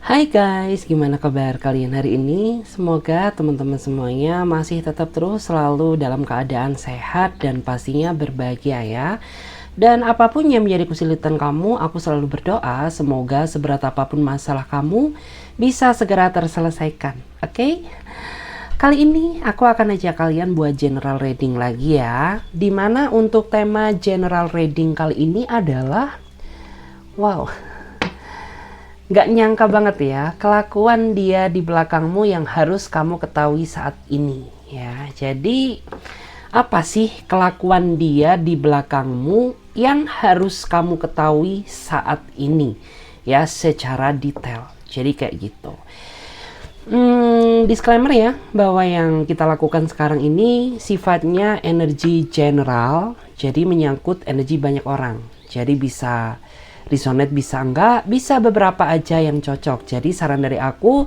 Hai guys, gimana kabar kalian hari ini? Semoga teman-teman semuanya masih tetap terus selalu dalam keadaan sehat dan pastinya berbahagia ya. Dan apapun yang menjadi kesulitan kamu, aku selalu berdoa semoga seberat apapun masalah kamu bisa segera terselesaikan. Oke? Kali ini aku akan ajak kalian buat general reading lagi ya. Dimana untuk tema general reading kali ini adalah wow, gak nyangka banget ya, kelakuan dia di belakangmu yang harus kamu ketahui saat ini ya. Jadi apa sih kelakuan dia di belakangmu yang harus kamu ketahui saat ini ya, secara detail. Jadi kayak gitu. Disclaimer ya, bahwa yang kita lakukan sekarang ini sifatnya energi general, jadi menyangkut energi banyak orang. Jadi bisa resonate, bisa enggak, bisa beberapa aja yang cocok. Jadi saran dari aku,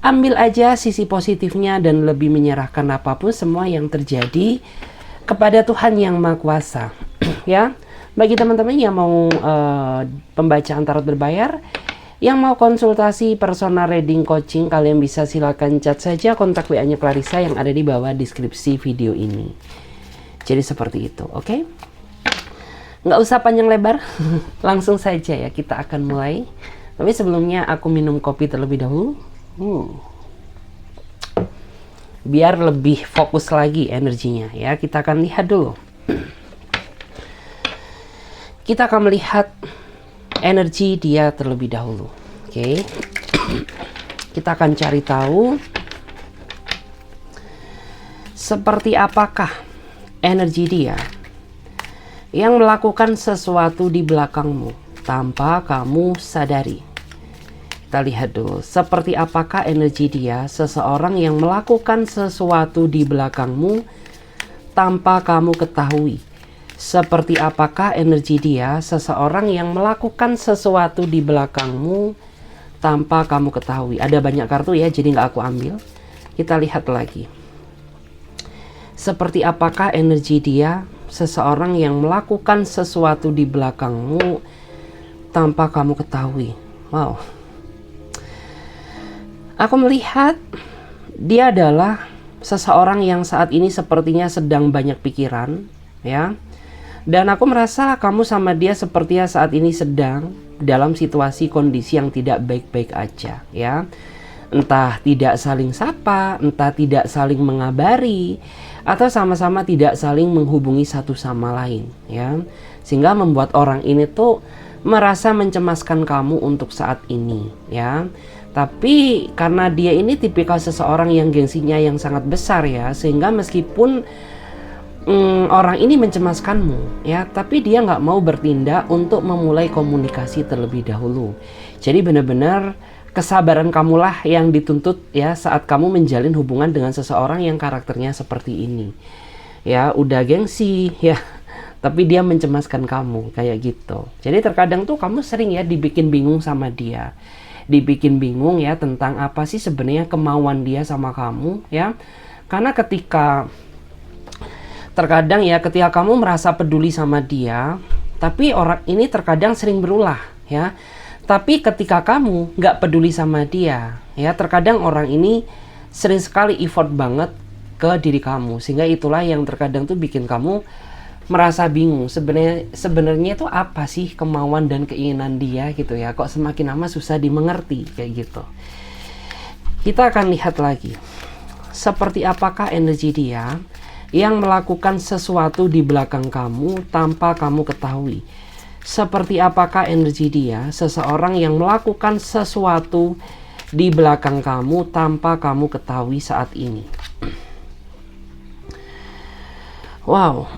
ambil aja sisi positifnya dan lebih menyerahkan apapun semua yang terjadi kepada Tuhan yang Maha Kuasa. Ya, bagi teman-teman yang mau pembacaan tarot berbayar, yang mau konsultasi personal reading coaching, kalian bisa silakan chat saja kontak WA-nya Clarissa yang ada di bawah deskripsi video ini. Jadi seperti itu, oke? Nggak usah panjang lebar, langsung saja ya kita akan mulai. Tapi sebelumnya aku minum kopi terlebih dahulu. Biar lebih fokus lagi energinya ya. Kita akan lihat dulu. Kita akan melihat energi dia terlebih dahulu. Oke. Kita akan cari tahu seperti apakah energi dia yang melakukan sesuatu di belakangmu tanpa kamu sadari. Kita lihat dulu, seperti apakah energi dia, seseorang yang melakukan sesuatu di belakangmu tanpa kamu ketahui. Seperti apakah energi dia, seseorang yang melakukan sesuatu di belakangmu tanpa kamu ketahui. Ada banyak kartu ya, jadi nggak aku ambil. Kita lihat lagi. Seperti apakah energi dia, seseorang yang melakukan sesuatu di belakangmu tanpa kamu ketahui. Wow. Aku melihat dia adalah seseorang yang saat ini sepertinya sedang banyak pikiran, ya. Dan aku merasa kamu sama dia sepertinya saat ini sedang dalam situasi kondisi yang tidak baik-baik aja, ya. Entah tidak saling sapa, entah tidak saling mengabari, atau sama-sama tidak saling menghubungi satu sama lain ya, sehingga membuat orang ini tuh merasa mencemaskan kamu untuk saat ini ya. Tapi karena dia ini tipikal seseorang yang gengsinya yang sangat besar ya, sehingga meskipun orang ini mencemaskanmu ya, tapi dia nggak mau bertindak untuk memulai komunikasi terlebih dahulu. Jadi benar-benar kesabaran kamulah yang dituntut ya saat kamu menjalin hubungan dengan seseorang yang karakternya seperti ini. Ya, udah gengsi ya, tapi dia mencemaskan kamu kayak gitu. Jadi terkadang tuh kamu sering ya dibikin bingung sama dia. Dibikin bingung ya tentang apa sih sebenarnya kemauan dia sama kamu ya. Karena terkadang ya ketika kamu merasa peduli sama dia, tapi orang ini terkadang sering berulah ya. Tapi ketika kamu nggak peduli sama dia, ya terkadang orang ini sering sekali effort banget ke diri kamu, sehingga itulah yang terkadang tuh bikin kamu merasa bingung. Sebenarnya itu apa sih kemauan dan keinginan dia gitu ya? Kok semakin lama susah dimengerti kayak gitu. Kita akan lihat lagi, seperti apakah energi dia yang melakukan sesuatu di belakang kamu tanpa kamu ketahui. Seperti apakah energi dia, seseorang yang melakukan sesuatu di belakang kamu tanpa kamu ketahui saat ini. Wow.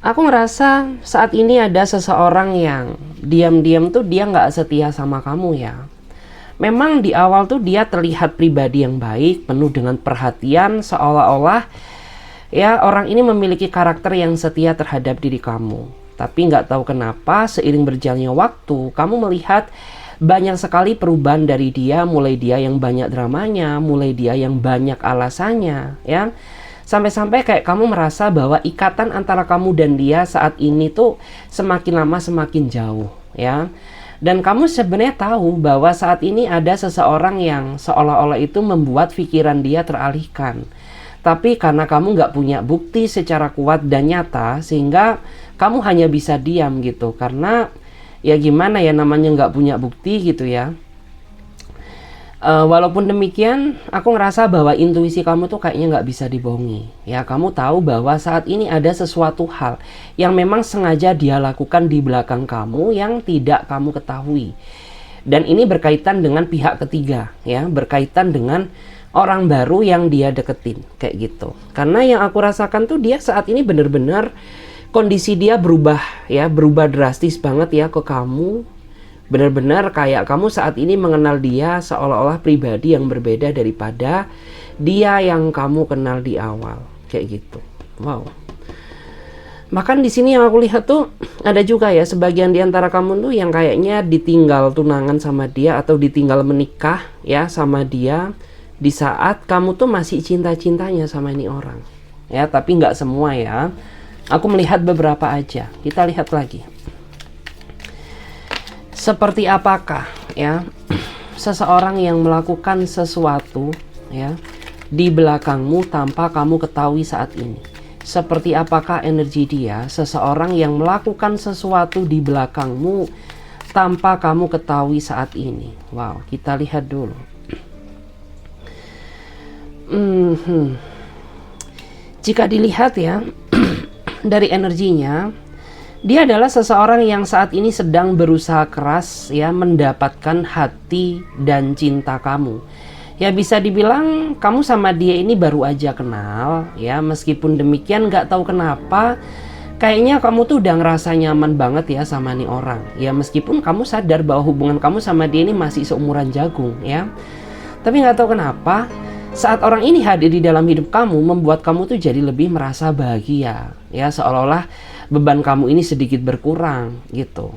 Aku ngerasa saat ini ada seseorang yang diam-diam tuh dia nggak setia sama kamu ya. Memang di awal tuh dia terlihat pribadi yang baik, penuh dengan perhatian, seolah-olah ya orang ini memiliki karakter yang setia terhadap diri kamu. Tapi nggak tahu kenapa seiring berjalannya waktu, kamu melihat banyak sekali perubahan dari dia. Mulai dia yang banyak dramanya, mulai dia yang banyak alasannya ya. Sampai-sampai kayak kamu merasa bahwa ikatan antara kamu dan dia saat ini tuh semakin lama semakin jauh ya. Dan kamu sebenarnya tahu bahwa saat ini ada seseorang yang seolah-olah itu membuat pikiran dia teralihkan. Tapi karena kamu nggak punya bukti secara kuat dan nyata, sehingga kamu hanya bisa diam gitu. Karena ya gimana ya, namanya nggak punya bukti gitu ya. Walaupun demikian, aku ngerasa bahwa intuisi kamu tuh kayaknya nggak bisa dibohongi. Ya, kamu tahu bahwa saat ini ada sesuatu hal yang memang sengaja dia lakukan di belakang kamu yang tidak kamu ketahui. Dan ini berkaitan dengan pihak ketiga, ya, berkaitan dengan orang baru yang dia deketin, kayak gitu. Karena yang aku rasakan tuh dia saat ini bener-bener kondisi dia berubah, ya, berubah drastis banget ya ke kamu. Benar-benar kayak kamu saat ini mengenal dia seolah-olah pribadi yang berbeda daripada dia yang kamu kenal di awal, kayak gitu. Wow. Bahkan di sini yang aku lihat tuh ada juga ya sebagian di antara kamu tuh yang kayaknya ditinggal tunangan sama dia atau ditinggal menikah ya sama dia di saat kamu tuh masih cinta-cintanya sama ini orang. Ya, tapi nggak semua ya. Aku melihat beberapa aja. Kita lihat lagi. Seperti apakah ya seseorang yang melakukan sesuatu ya di belakangmu tanpa kamu ketahui saat ini? Seperti apakah energi dia, seseorang yang melakukan sesuatu di belakangmu tanpa kamu ketahui saat ini? Wow, kita lihat dulu. Jika dilihat ya dari energinya, dia adalah seseorang yang saat ini sedang berusaha keras ya mendapatkan hati dan cinta kamu. Ya bisa dibilang kamu sama dia ini baru aja kenal ya, meskipun demikian nggak tahu kenapa kayaknya kamu tuh udah ngerasa nyaman banget ya sama nih orang. Ya meskipun kamu sadar bahwa hubungan kamu sama dia ini masih seumuran jagung ya. Tapi nggak tahu kenapa saat orang ini hadir di dalam hidup kamu membuat kamu tuh jadi lebih merasa bahagia ya, seolah-olah beban kamu ini sedikit berkurang gitu.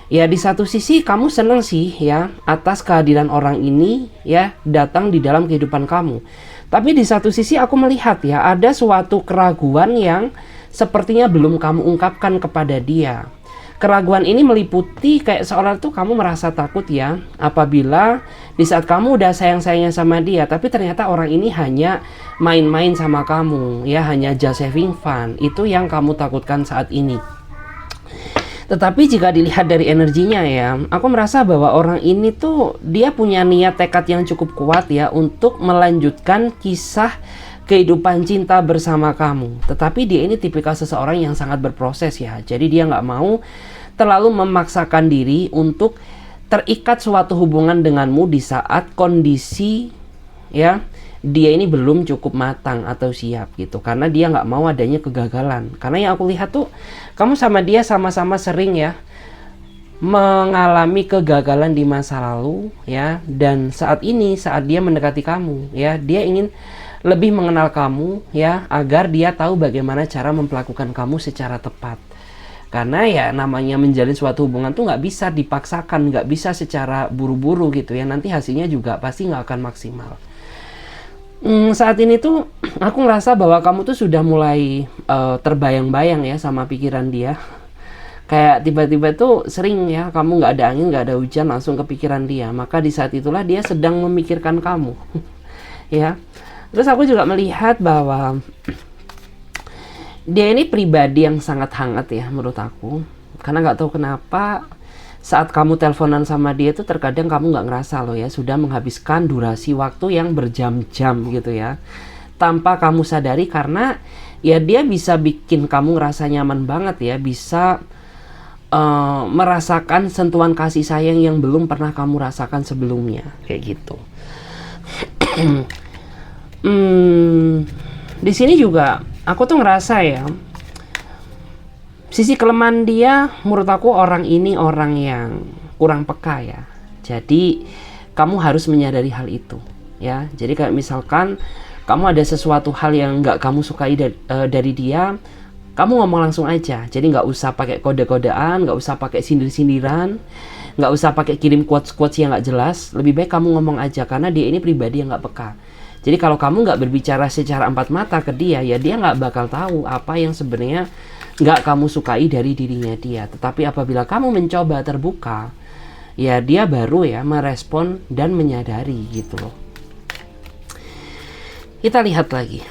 Ya di satu sisi kamu senang sih ya atas kehadiran orang ini ya datang di dalam kehidupan kamu. Tapi di satu sisi aku melihat ya ada suatu keraguan yang sepertinya belum kamu ungkapkan kepada dia. Keraguan ini meliputi kayak seolah tuh kamu merasa takut ya apabila di saat kamu udah sayang-sayangnya sama dia tapi ternyata orang ini hanya main-main sama kamu ya, hanya just having fun. Itu yang kamu takutkan saat ini. Tetapi jika dilihat dari energinya ya, aku merasa bahwa orang ini tuh dia punya niat tekad yang cukup kuat ya untuk melanjutkan kisah kehidupan cinta bersama kamu. Tetapi dia ini tipikal seseorang yang sangat berproses ya. Jadi dia nggak mau terlalu memaksakan diri untuk terikat suatu hubungan denganmu di saat kondisi ya dia ini belum cukup matang atau siap gitu. Karena dia nggak mau adanya kegagalan. Karena yang aku lihat tuh kamu sama dia sama-sama sering ya mengalami kegagalan di masa lalu ya. Dan saat ini saat dia mendekati kamu ya, dia ingin lebih mengenal kamu ya agar dia tahu bagaimana cara memperlakukan kamu secara tepat. Karena ya namanya menjalin suatu hubungan tuh nggak bisa dipaksakan, nggak bisa secara buru-buru gitu ya. Nanti hasilnya juga pasti nggak akan maksimal. Saat ini tuh aku ngerasa bahwa kamu tuh sudah mulai terbayang-bayang ya sama pikiran dia. Kayak tiba-tiba tuh sering ya kamu nggak ada angin, nggak ada hujan langsung kepikiran dia. Maka di saat itulah dia sedang memikirkan kamu ya. Terus aku juga melihat bahwa dia ini pribadi yang sangat hangat ya menurut aku. Karena nggak tahu kenapa saat kamu teleponan sama dia itu terkadang kamu nggak ngerasa loh ya sudah menghabiskan durasi waktu yang berjam-jam gitu ya. Tanpa kamu sadari karena ya dia bisa bikin kamu ngerasa nyaman banget ya. Bisa merasakan sentuhan kasih sayang yang belum pernah kamu rasakan sebelumnya. Kayak gitu. Di sini juga aku tuh ngerasa ya sisi kelemahan dia menurut aku orang ini orang yang kurang peka ya. Jadi kamu harus menyadari hal itu ya. Jadi kayak misalkan kamu ada sesuatu hal yang nggak kamu sukai dari dia, kamu ngomong langsung aja. Jadi nggak usah pakai kode-kodean, nggak usah pakai sindir-sindiran, nggak usah pakai kirim quotes-quotes yang nggak jelas. Lebih baik kamu ngomong aja karena dia ini pribadi yang nggak peka. Jadi kalau kamu nggak berbicara secara empat mata ke dia, ya dia nggak bakal tahu apa yang sebenarnya nggak kamu sukai dari dirinya dia. Tetapi apabila kamu mencoba terbuka, ya dia baru ya merespon dan menyadari gitu loh. Kita lihat lagi.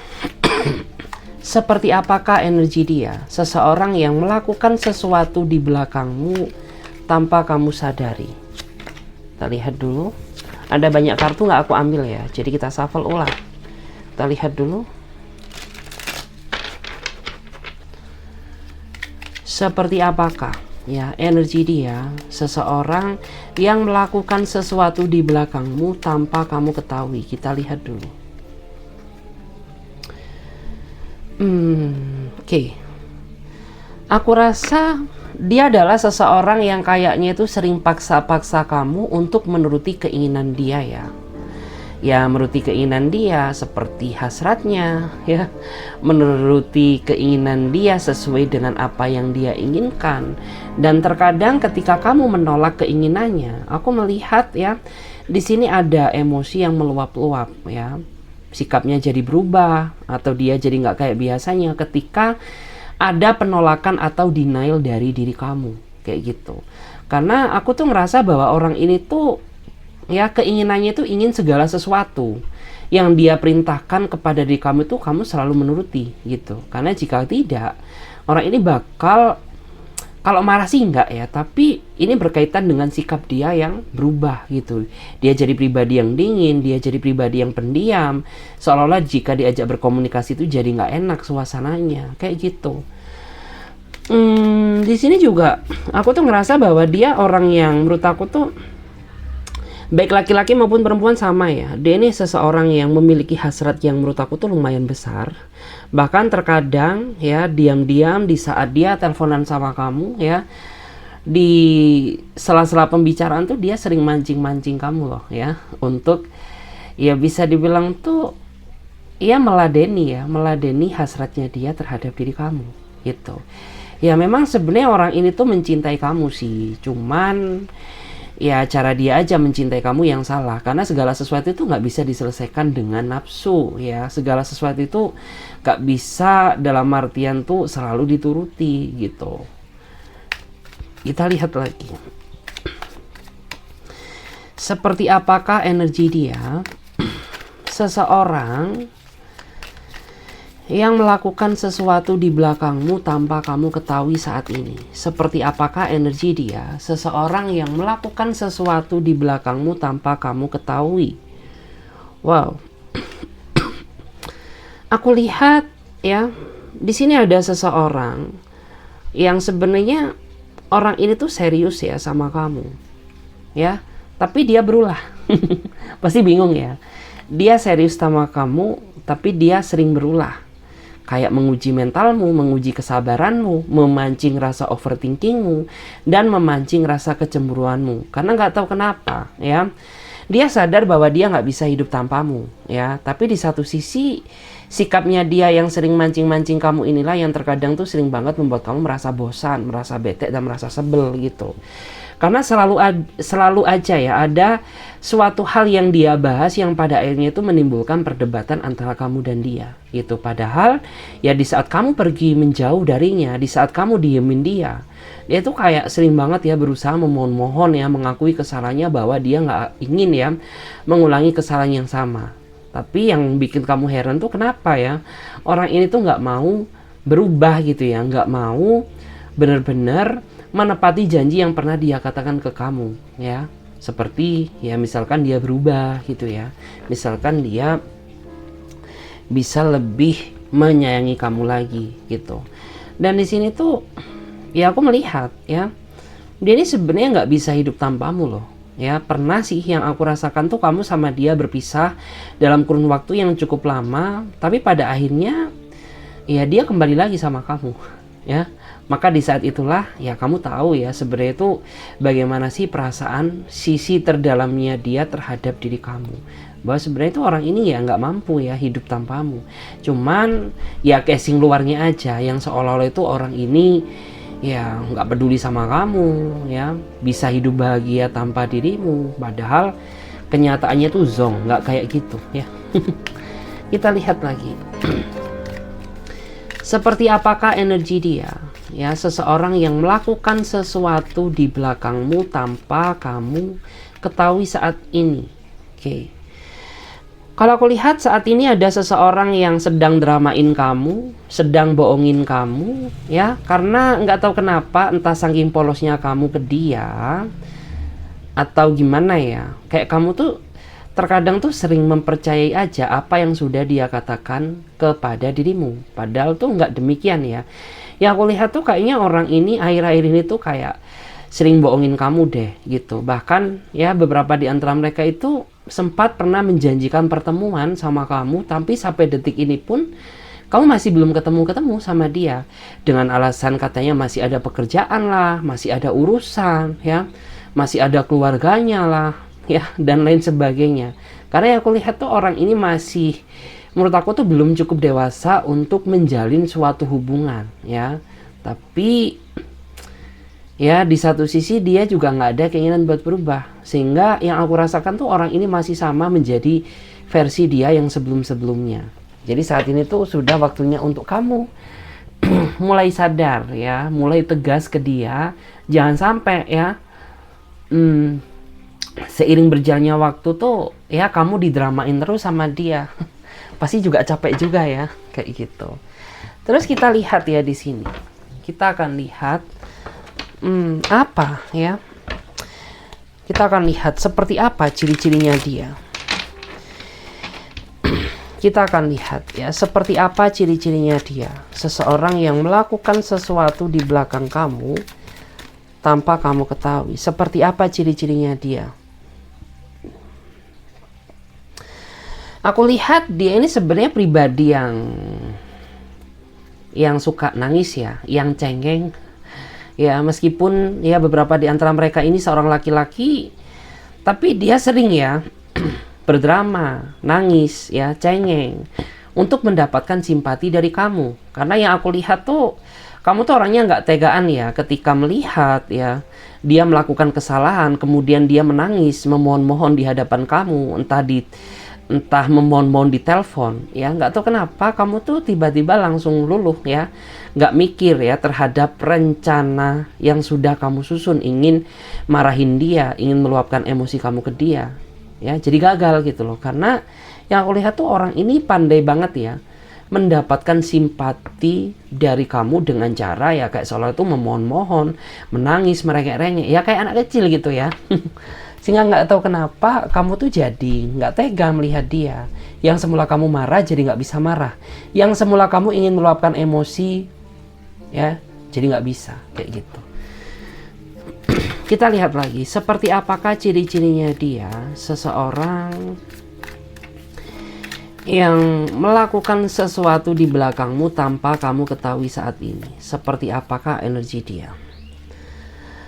Seperti apakah energi dia? Seseorang yang melakukan sesuatu di belakangmu tanpa kamu sadari. Kita lihat dulu. Ada banyak kartu nggak aku ambil ya, jadi kita shuffle ulang. Kita lihat dulu. Seperti apakah ya energi dia? Seseorang yang melakukan sesuatu di belakangmu tanpa kamu ketahui. Kita lihat dulu. Oke. Aku rasa dia adalah seseorang yang kayaknya itu sering paksa-paksa kamu untuk menuruti keinginan dia ya. Ya, menuruti keinginan dia seperti hasratnya ya. Menuruti keinginan dia sesuai dengan apa yang dia inginkan. Dan terkadang ketika kamu menolak keinginannya, aku melihat ya, di sini ada emosi yang meluap-luap ya. Sikapnya jadi berubah atau dia jadi nggak kayak biasanya ketika ada penolakan atau denial dari diri kamu kayak gitu. Karena aku tuh ngerasa bahwa orang ini tuh ya keinginannya tuh ingin segala sesuatu yang dia perintahkan kepada diri kamu tuh kamu selalu menuruti gitu. Karena jika tidak, orang ini bakal, kalau marah sih enggak ya, tapi ini berkaitan dengan sikap dia yang berubah gitu. Dia jadi pribadi yang dingin, dia jadi pribadi yang pendiam, seolah-olah jika diajak berkomunikasi itu jadi nggak enak suasananya, kayak gitu. Di sini juga aku tuh ngerasa bahwa dia orang yang menurut aku tuh baik laki-laki maupun perempuan sama ya. Dia ini seseorang yang memiliki hasrat yang menurut aku tuh lumayan besar. Bahkan terkadang ya diam-diam di saat dia teleponan sama kamu ya, di sela-sela pembicaraan tuh dia sering mancing-mancing kamu loh ya, untuk ya bisa dibilang tuh ya meladeni hasratnya dia terhadap diri kamu gitu. Ya memang sebenarnya orang ini tuh mencintai kamu sih, cuman ya cara dia aja mencintai kamu yang salah. Karena segala sesuatu itu nggak bisa diselesaikan dengan nafsu ya. Segala sesuatu itu nggak bisa dalam artian tuh selalu dituruti gitu. Kita lihat lagi. Seperti apakah energi dia? Seseorang yang melakukan sesuatu di belakangmu tanpa kamu ketahui saat ini. Seperti apakah energi dia? Seseorang yang melakukan sesuatu di belakangmu tanpa kamu ketahui. Wow. Aku lihat ya, di sini ada seseorang yang sebenarnya orang ini tuh serius ya sama kamu. Ya, tapi dia berulah. Pasti bingung ya. Dia serius sama kamu, tapi dia sering berulah. Kayak menguji mentalmu, menguji kesabaranmu, memancing rasa overthinkingmu, dan memancing rasa kecemburuanmu. Karena nggak tahu kenapa, ya. Dia sadar bahwa dia nggak bisa hidup tanpamu, ya. Tapi di satu sisi, sikapnya dia yang sering mancing-mancing kamu inilah yang terkadang tuh sering banget membuat kamu merasa bosan, merasa bete, dan merasa sebel gitu. Karena selalu aja ya ada suatu hal yang dia bahas yang pada akhirnya itu menimbulkan perdebatan antara kamu dan dia gitu. Padahal ya di saat kamu pergi menjauh darinya, di saat kamu diemin dia tuh kayak sering banget ya berusaha memohon-mohon ya, mengakui kesalahannya bahwa dia nggak ingin ya mengulangi kesalahan yang sama. Tapi yang bikin kamu heran tuh kenapa ya orang ini tuh nggak mau berubah gitu ya, nggak mau benar-benar menepati janji yang pernah dia katakan ke kamu ya. Seperti ya misalkan dia berubah gitu ya, misalkan dia bisa lebih menyayangi kamu lagi gitu. Dan di sini tuh ya aku melihat ya dia ini sebenarnya nggak bisa hidup tanpamu loh ya. Pernah sih yang aku rasakan tuh kamu sama dia berpisah dalam kurun waktu yang cukup lama, tapi pada akhirnya ya dia kembali lagi sama kamu ya. Maka di saat itulah ya kamu tahu ya sebenarnya itu bagaimana sih perasaan sisi terdalamnya dia terhadap diri kamu, bahwa sebenarnya itu orang ini ya nggak mampu ya hidup tanpamu. Cuman ya casing luarnya aja yang seolah-olah itu orang ini ya nggak peduli sama kamu ya, bisa hidup bahagia tanpa dirimu. Padahal kenyataannya tuh zong, nggak kayak gitu ya. Kita lihat lagi. Seperti apakah energi dia ya, seseorang yang melakukan sesuatu di belakangmu tanpa kamu ketahui saat ini. Oke. Kalau aku lihat saat ini ada seseorang yang sedang dramain kamu, sedang bohongin kamu, ya, karena nggak tahu kenapa, entah saking polosnya kamu ke dia, atau gimana ya, kayak kamu tuh terkadang tuh sering mempercayai aja apa yang sudah dia katakan kepada dirimu, padahal tuh nggak demikian ya. Yang aku lihat tuh kayaknya orang ini akhir-akhir ini tuh kayak sering bohongin kamu deh gitu. Bahkan ya beberapa di antara mereka itu sempat pernah menjanjikan pertemuan sama kamu, tapi sampai detik ini pun kamu masih belum ketemu-ketemu sama dia, dengan alasan katanya masih ada pekerjaan lah, masih ada urusan ya, masih ada keluarganya lah ya, dan lain sebagainya. Karena yang aku lihat tuh orang ini masih, menurut aku tuh belum cukup dewasa untuk menjalin suatu hubungan ya. Tapi ya di satu sisi dia juga nggak ada keinginan buat berubah, sehingga yang aku rasakan tuh orang ini masih sama menjadi versi dia yang sebelum-sebelumnya. Jadi saat ini tuh sudah waktunya untuk kamu mulai sadar ya, mulai tegas ke dia. Jangan sampai ya seiring berjalannya waktu tuh ya kamu didramain terus sama dia. Pasti juga capek juga ya kayak gitu. Terus kita lihat ya di sini, kita akan lihat apa ya, kita akan lihat seperti apa ciri-cirinya dia. Kita akan lihat ya seperti apa ciri-cirinya dia, seseorang yang melakukan sesuatu di belakang kamu tanpa kamu ketahui. Seperti apa ciri-cirinya dia. Aku lihat dia ini sebenarnya pribadi yang suka nangis ya, yang cengeng. Ya, meskipun ya beberapa di antara mereka ini seorang laki-laki, tapi dia sering ya berdrama, nangis, ya, cengeng untuk mendapatkan simpati dari kamu. Karena yang aku lihat tuh kamu tuh orangnya nggak tegaan ya ketika melihat ya dia melakukan kesalahan, kemudian dia menangis, memohon-mohon di hadapan kamu, entah memohon-mohon di telepon ya. Nggak tahu kenapa kamu tuh tiba-tiba langsung luluh ya, nggak mikir ya terhadap rencana yang sudah kamu susun, ingin marahin dia, ingin meluapkan emosi kamu ke dia ya, jadi gagal gitu loh. Karena yang aku lihat tuh orang ini pandai banget ya mendapatkan simpati dari kamu dengan cara ya kayak seolah itu memohon-mohon, menangis, merengek-rengek ya kayak anak kecil gitu ya. Sehingga nggak tahu kenapa kamu tuh jadi nggak tega melihat dia. Yang semula kamu marah jadi nggak bisa marah. Yang semula kamu ingin meluapkan emosi ya jadi nggak bisa kayak gitu. Kita lihat lagi seperti apakah ciri-cirinya dia, seseorang yang melakukan sesuatu di belakangmu tanpa kamu ketahui saat ini. Seperti apakah energi dia.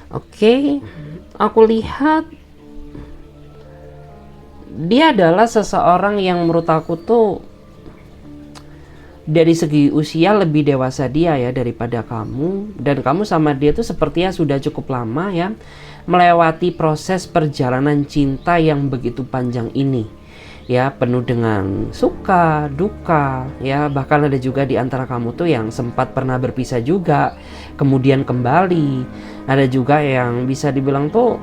Oke, aku lihat dia adalah seseorang yang menurut aku tuh dari segi usia lebih dewasa dia ya daripada kamu, dan kamu sama dia tuh sepertinya sudah cukup lama ya melewati proses perjalanan cinta yang begitu panjang ini ya, penuh dengan suka, duka ya. Bahkan ada juga di antara kamu tuh yang sempat pernah berpisah juga, kemudian kembali. Ada juga yang bisa dibilang tuh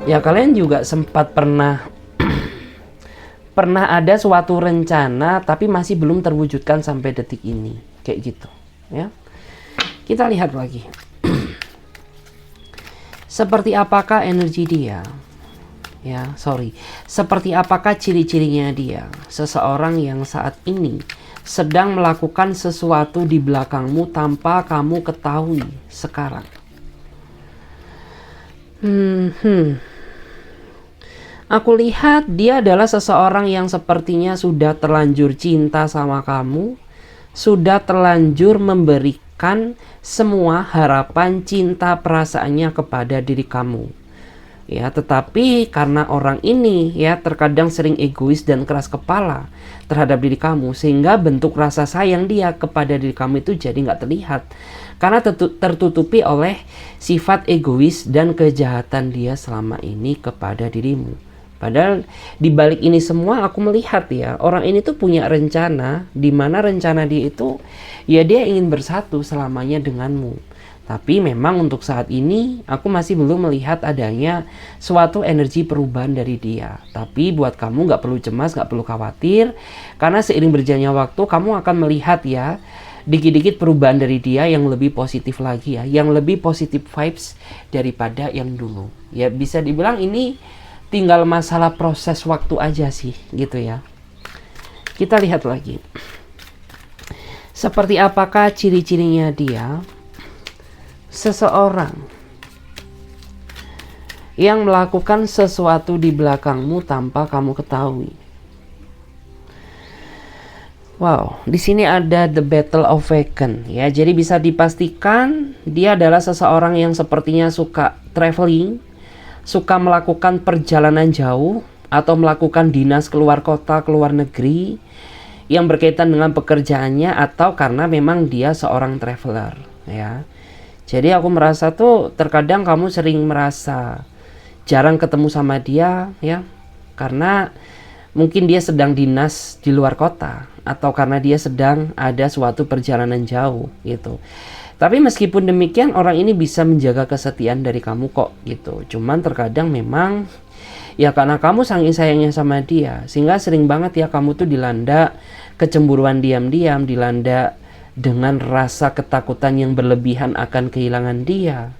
ya kalian juga sempat pernah ada suatu rencana tapi masih belum terwujudkan sampai detik ini kayak gitu ya. Kita lihat lagi seperti apakah energi dia ya, seperti apakah ciri-cirinya dia, seseorang yang saat ini sedang melakukan sesuatu di belakangmu tanpa kamu ketahui sekarang. Aku lihat dia adalah seseorang yang sepertinya sudah terlanjur cinta sama kamu, sudah terlanjur memberikan semua harapan cinta perasaannya kepada diri kamu. Ya, tetapi karena orang ini ya terkadang sering egois dan keras kepala terhadap diri kamu, sehingga bentuk rasa sayang dia kepada diri kamu itu jadi nggak terlihat. Karena tertutupi oleh sifat egois dan kejahatan dia selama ini kepada dirimu. Padahal di balik ini semua aku melihat ya, orang ini tuh punya rencana, di mana rencana dia itu ya dia ingin bersatu selamanya denganmu. Tapi memang untuk saat ini aku masih belum melihat adanya suatu energi perubahan dari dia. Tapi buat kamu nggak perlu cemas, nggak perlu khawatir, karena seiring berjalannya waktu kamu akan melihat ya dikit-dikit perubahan dari dia yang lebih positif lagi ya, yang lebih positif vibes daripada yang dulu. Ya bisa dibilang ini tinggal masalah proses waktu aja sih gitu ya. Kita lihat lagi. Seperti apakah ciri-cirinya dia? Seseorang yang melakukan sesuatu di belakangmu tanpa kamu ketahui. Wow, di sini ada the battle of vacant ya. Jadi bisa dipastikan dia adalah seseorang yang sepertinya suka traveling, suka melakukan perjalanan jauh atau melakukan dinas keluar kota, keluar negeri yang berkaitan dengan pekerjaannya atau karena memang dia seorang traveler ya. Jadi aku merasa tuh terkadang kamu sering merasa jarang ketemu sama dia ya, karena mungkin dia sedang dinas di luar kota atau karena dia sedang ada suatu perjalanan jauh gitu. Tapi meskipun demikian orang ini bisa menjaga kesetiaan dari kamu kok gitu. Cuman terkadang memang ya karena kamu saking sayangnya sama dia sehingga sering banget ya kamu tuh dilanda kecemburuan diam-diam, dilanda dengan rasa ketakutan yang berlebihan akan kehilangan dia.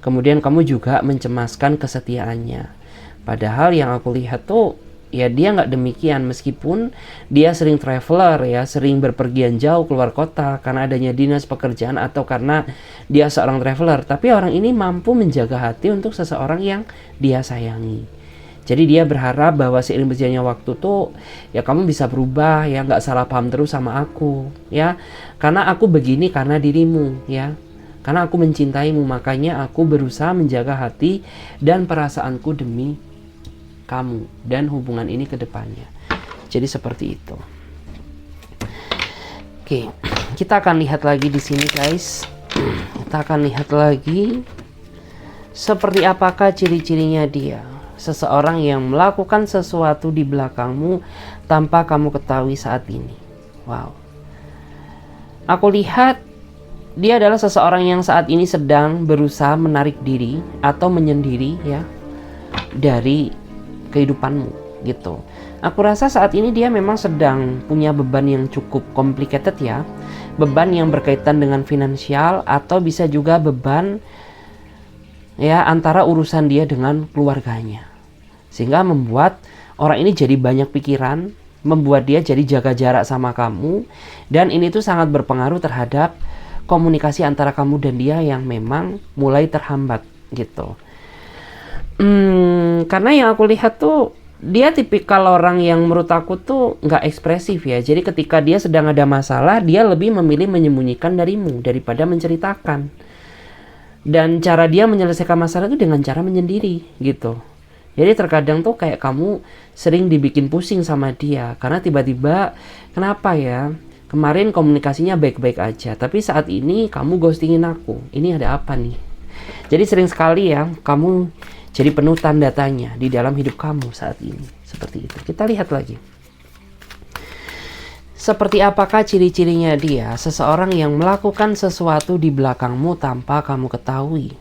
Kemudian kamu juga mencemaskan kesetiaannya. Padahal yang aku lihat tuh ya dia nggak demikian, meskipun dia sering traveler ya, sering berpergian jauh keluar kota karena adanya dinas pekerjaan atau karena dia seorang traveler. Tapi orang ini mampu menjaga hati untuk seseorang yang dia sayangi. Jadi dia berharap bahwa seiring berjalannya waktu tuh ya kamu bisa berubah ya, nggak salah paham terus sama aku ya, karena aku begini karena dirimu ya, karena aku mencintaimu, makanya aku berusaha menjaga hati dan perasaanku demi kamu dan hubungan ini ke depannya. Jadi seperti itu. Oke, kita akan lihat lagi di sini guys. Kita akan lihat lagi seperti apakah ciri-cirinya dia. Seseorang yang melakukan sesuatu di belakangmu tanpa kamu ketahui saat ini. Wow. Aku lihat dia adalah seseorang yang saat ini sedang berusaha menarik diri atau menyendiri ya dari kehidupanmu gitu. Aku rasa saat ini dia memang sedang punya beban yang cukup complicated ya. Beban yang berkaitan dengan finansial atau bisa juga beban ya antara urusan dia dengan keluarganya. Sehingga membuat orang ini jadi banyak pikiran, membuat dia jadi jaga jarak sama kamu, dan ini tuh sangat berpengaruh terhadap komunikasi antara kamu dan dia yang memang mulai terhambat gitu. Karena yang aku lihat tuh dia tipikal orang yang menurut aku tuh nggak ekspresif ya. Jadi ketika dia sedang ada masalah, dia lebih memilih menyembunyikan darimu daripada menceritakan. Dan cara dia menyelesaikan masalah itu dengan cara menyendiri gitu. Jadi terkadang tuh kayak kamu sering dibikin pusing sama dia karena tiba-tiba kenapa ya kemarin komunikasinya baik-baik aja tapi saat ini kamu ghostingin aku, ini ada apa nih? Jadi sering sekali ya kamu jadi penuh tanda tanya di dalam hidup kamu saat ini seperti itu. Kita lihat lagi. Seperti apakah ciri-cirinya dia? Seseorang yang melakukan sesuatu di belakangmu tanpa kamu ketahui.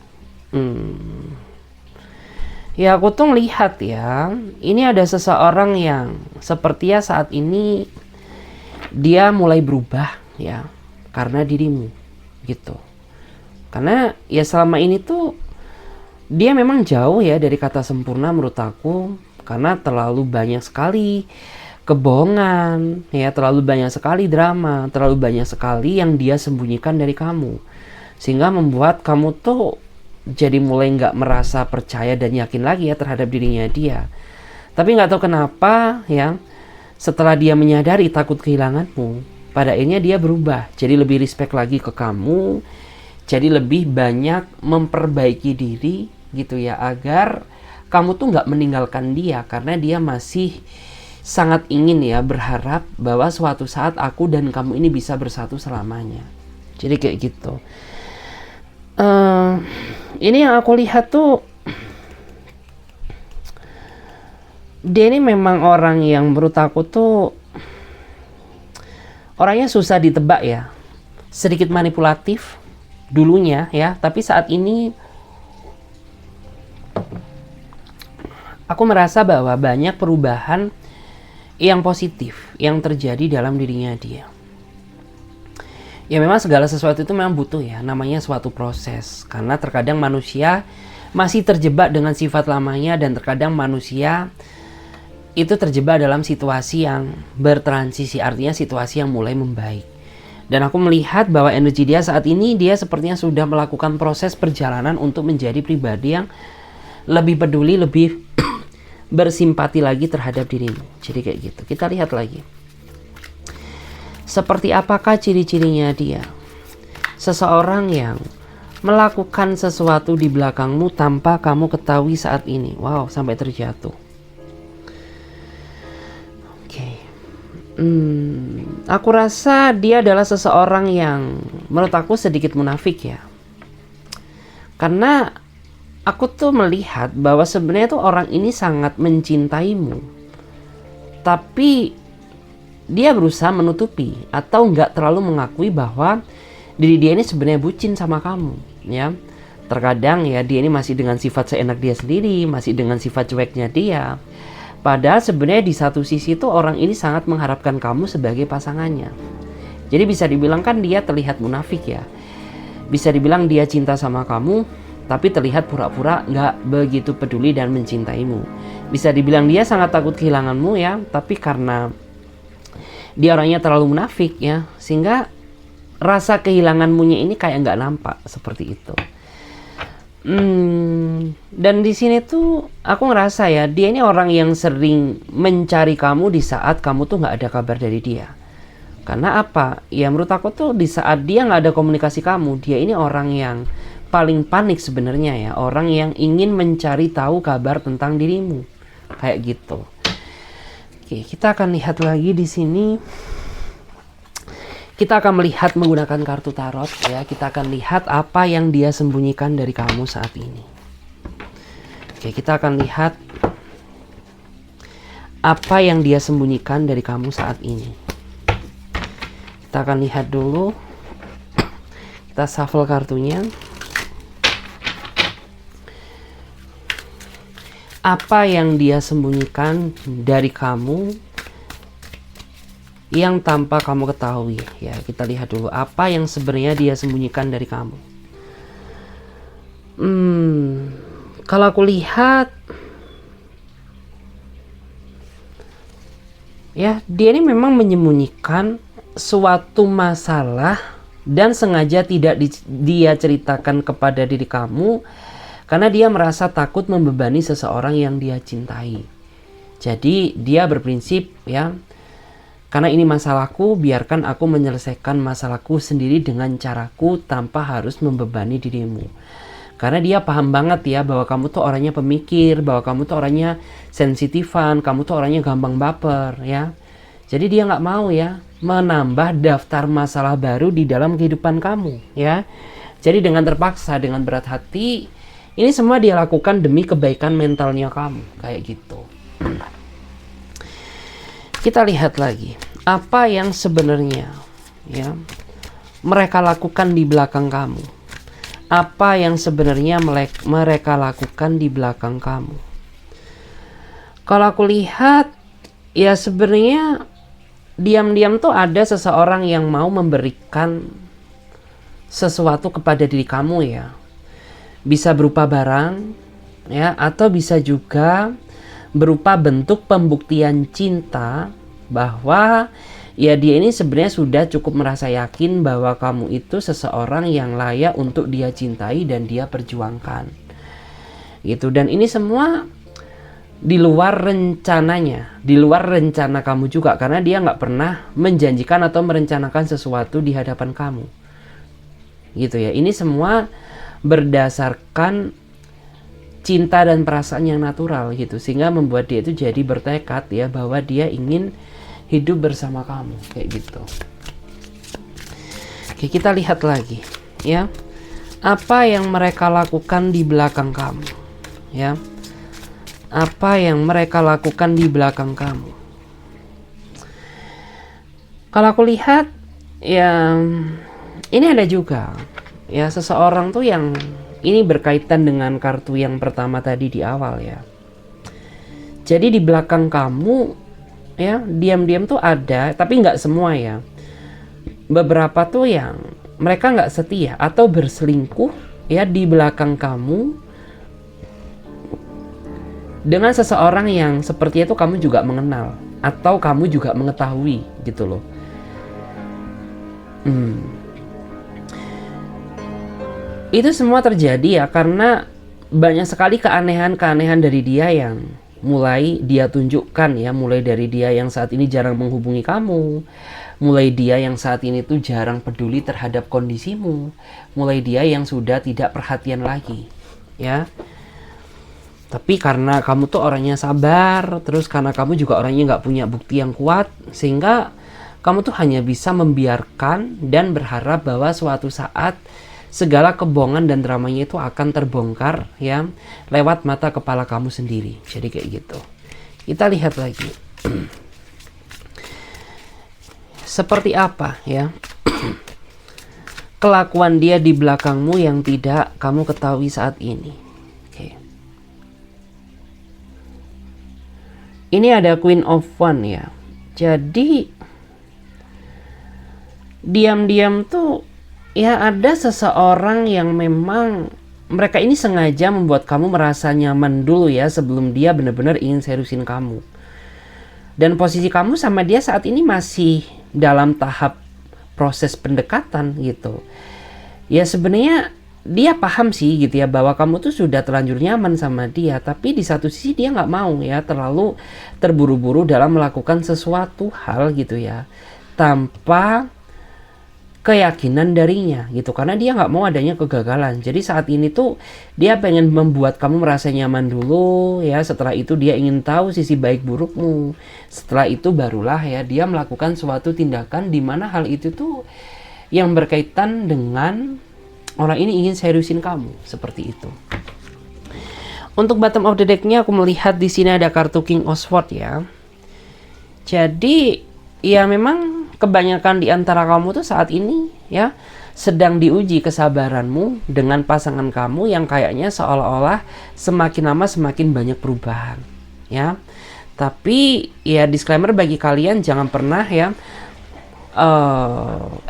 Ya aku tuh lihat ya, ini ada seseorang yang sepertinya saat ini dia mulai berubah ya karena dirimu gitu. Karena ya selama ini tuh dia memang jauh ya dari kata sempurna menurut aku, karena terlalu banyak sekali kebohongan ya, terlalu banyak sekali drama, terlalu banyak sekali yang dia sembunyikan dari kamu, sehingga membuat kamu tuh jadi mulai nggak merasa percaya dan yakin lagi ya terhadap dirinya dia. Tapi nggak tahu kenapa ya, setelah dia menyadari takut kehilanganmu, pada akhirnya dia berubah, jadi lebih respect lagi ke kamu, jadi lebih banyak memperbaiki diri gitu ya, agar kamu tuh nggak meninggalkan dia, karena dia masih sangat ingin ya, berharap bahwa suatu saat aku dan kamu ini bisa bersatu selamanya. Jadi kayak gitu. Ini yang aku lihat tuh dia ini memang orang yang menurut aku tuh orangnya susah ditebak ya, sedikit manipulatif dulunya ya, tapi saat ini aku merasa bahwa banyak perubahan yang positif yang terjadi dalam dirinya dia. Ya memang segala sesuatu itu memang butuh ya, namanya suatu proses. Karena terkadang manusia masih terjebak dengan sifat lamanya, dan terkadang manusia itu terjebak dalam situasi yang bertransisi, artinya situasi yang mulai membaik. Dan aku melihat bahwa energi dia saat ini, dia sepertinya sudah melakukan proses perjalanan untuk menjadi pribadi yang lebih peduli, lebih bersimpati lagi terhadap dirimu. Jadi kayak gitu. Kita lihat lagi. Seperti apakah ciri-cirinya dia? Seseorang yang melakukan sesuatu di belakangmu tanpa kamu ketahui saat ini. Wow, sampai terjatuh. Oke. Aku rasa dia adalah seseorang yang menurut aku sedikit munafik ya. Karena aku tuh melihat bahwa sebenarnya tuh orang ini sangat mencintaimu. Tapi dia berusaha menutupi atau nggak terlalu mengakui bahwa diri dia ini sebenarnya bucin sama kamu ya. Terkadang ya dia ini masih dengan sifat seenak dia sendiri, masih dengan sifat cueknya dia. Padahal sebenarnya di satu sisi tuh orang ini sangat mengharapkan kamu sebagai pasangannya. Jadi bisa dibilang kan dia terlihat munafik ya. Bisa dibilang dia cinta sama kamu, tapi terlihat pura-pura nggak begitu peduli dan mencintaimu. Bisa dibilang dia sangat takut kehilanganmu ya, tapi karena dia orangnya terlalu munafik ya, sehingga rasa kehilanganmunya ini kayak nggak nampak seperti itu. Dan di sini tuh aku ngerasa ya, dia ini orang yang sering mencari kamu di saat kamu tuh nggak ada kabar dari dia. Karena apa? Ya menurut aku tuh di saat dia nggak ada komunikasi kamu, dia ini orang yang paling panik sebenarnya ya, orang yang ingin mencari tahu kabar tentang dirimu, kayak gitu. Oke, kita akan lihat lagi di sini. Kita akan melihat menggunakan kartu tarot ya. Kita akan lihat apa yang dia sembunyikan dari kamu saat ini. Oke, kita akan lihat apa yang dia sembunyikan dari kamu saat ini. Kita akan lihat dulu. Kita shuffle kartunya. Apa yang dia sembunyikan dari kamu yang tanpa kamu ketahui ya. Kita lihat dulu apa yang sebenarnya dia sembunyikan dari kamu. Kalau aku lihat ya, dia ini memang menyembunyikan suatu masalah dan sengaja tidak dia ceritakan kepada diri kamu. Karena dia merasa takut membebani seseorang yang dia cintai. Jadi dia berprinsip ya, karena ini masalahku, biarkan aku menyelesaikan masalahku sendiri dengan caraku tanpa harus membebani dirimu. Karena dia paham banget ya bahwa kamu tuh orangnya pemikir, bahwa kamu tuh orangnya sensitifan, kamu tuh orangnya gampang baper ya. Jadi dia nggak mau ya menambah daftar masalah baru di dalam kehidupan kamu ya. Jadi dengan terpaksa, dengan berat hati, ini semua dia lakukan demi kebaikan mentalnya kamu, kayak gitu. Kita lihat lagi, apa yang sebenarnya ya mereka lakukan di belakang kamu. Apa yang sebenarnya mereka lakukan di belakang kamu. Kalau aku lihat, ya sebenarnya diam-diam tuh ada seseorang yang mau memberikan sesuatu kepada diri kamu ya. Bisa berupa barang ya, atau bisa juga berupa bentuk pembuktian cinta bahwa ya dia ini sebenarnya sudah cukup merasa yakin bahwa kamu itu seseorang yang layak untuk dia cintai dan dia perjuangkan gitu. Dan ini semua di luar rencananya, di luar rencana kamu juga, karena dia nggak pernah menjanjikan atau merencanakan sesuatu di hadapan kamu gitu ya. Ini semua berdasarkan cinta dan perasaan yang natural gitu, sehingga membuat dia itu jadi bertekad ya bahwa dia ingin hidup bersama kamu, kayak gitu. Oke, kita lihat lagi ya, apa yang mereka lakukan di belakang kamu ya. apa yang mereka lakukan di belakang kamu. Kalau aku lihat, ya ini ada juga ya seseorang tuh yang ini berkaitan dengan kartu yang pertama tadi di awal ya. Jadi di belakang kamu ya diam-diam tuh ada, tapi nggak semua ya. Beberapa tuh yang mereka nggak setia atau berselingkuh ya di belakang kamu dengan seseorang yang seperti itu kamu juga mengenal atau kamu juga mengetahui gitu loh. Itu semua terjadi ya karena banyak sekali keanehan-keanehan dari dia yang mulai dia tunjukkan ya, mulai dari dia yang saat ini jarang menghubungi kamu, mulai dia yang saat ini tuh jarang peduli terhadap kondisimu, mulai dia yang sudah tidak perhatian lagi ya. Tapi karena kamu tuh orangnya sabar, terus karena kamu juga orangnya nggak punya bukti yang kuat, sehingga kamu tuh hanya bisa membiarkan dan berharap bahwa suatu saat segala kebohongan dan dramanya itu akan terbongkar ya lewat mata kepala kamu sendiri. Jadi kayak gitu. Kita lihat lagi. Seperti apa ya kelakuan dia di belakangmu yang tidak kamu ketahui saat ini. Oke. Ini ada Queen of Wands ya. Jadi diam-diam tuh ya ada seseorang yang memang mereka ini sengaja membuat kamu merasa nyaman dulu ya sebelum dia benar-benar ingin seriusin kamu. Dan posisi kamu sama dia saat ini masih dalam tahap proses pendekatan gitu. Ya sebenarnya dia paham sih gitu ya bahwa kamu tuh sudah terlanjur nyaman sama dia, tapi di satu sisi dia nggak mau ya terlalu terburu-buru dalam melakukan sesuatu hal gitu ya tanpa keyakinan darinya gitu, karena dia nggak mau adanya kegagalan. Jadi saat ini tuh dia pengen membuat kamu merasa nyaman dulu ya, setelah itu dia ingin tahu sisi baik burukmu, setelah itu barulah ya dia melakukan suatu tindakan di mana hal itu tuh yang berkaitan dengan orang ini ingin seriusin kamu, seperti itu. Untuk bottom of the deck-nya aku melihat di sini ada kartu King of Swords ya. Jadi ya memang kebanyakan di antara kamu tuh saat ini ya sedang diuji kesabaranmu dengan pasangan kamu yang kayaknya seolah-olah semakin lama semakin banyak perubahan ya. Tapi ya disclaimer bagi kalian, jangan pernah ya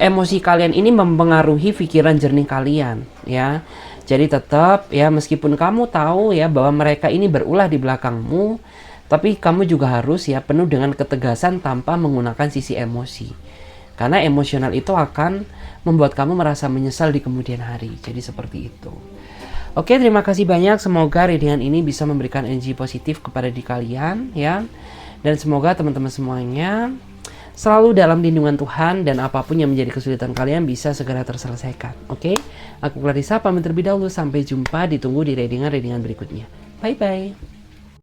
emosi kalian ini mempengaruhi pikiran jernih kalian ya. Jadi tetap ya meskipun kamu tahu ya bahwa mereka ini berulah di belakangmu, tapi kamu juga harus ya penuh dengan ketegasan tanpa menggunakan sisi emosi. Karena emosional itu akan membuat kamu merasa menyesal di kemudian hari. Jadi seperti itu. Oke, terima kasih banyak. Semoga readingan ini bisa memberikan energi positif kepada diri kalian ya. Dan semoga teman-teman semuanya selalu dalam lindungan Tuhan dan apapun yang menjadi kesulitan kalian bisa segera terselesaikan. Oke? Aku Clarissa pamit terlebih dahulu. Sampai jumpa, ditunggu di readingan berikutnya. Bye-bye.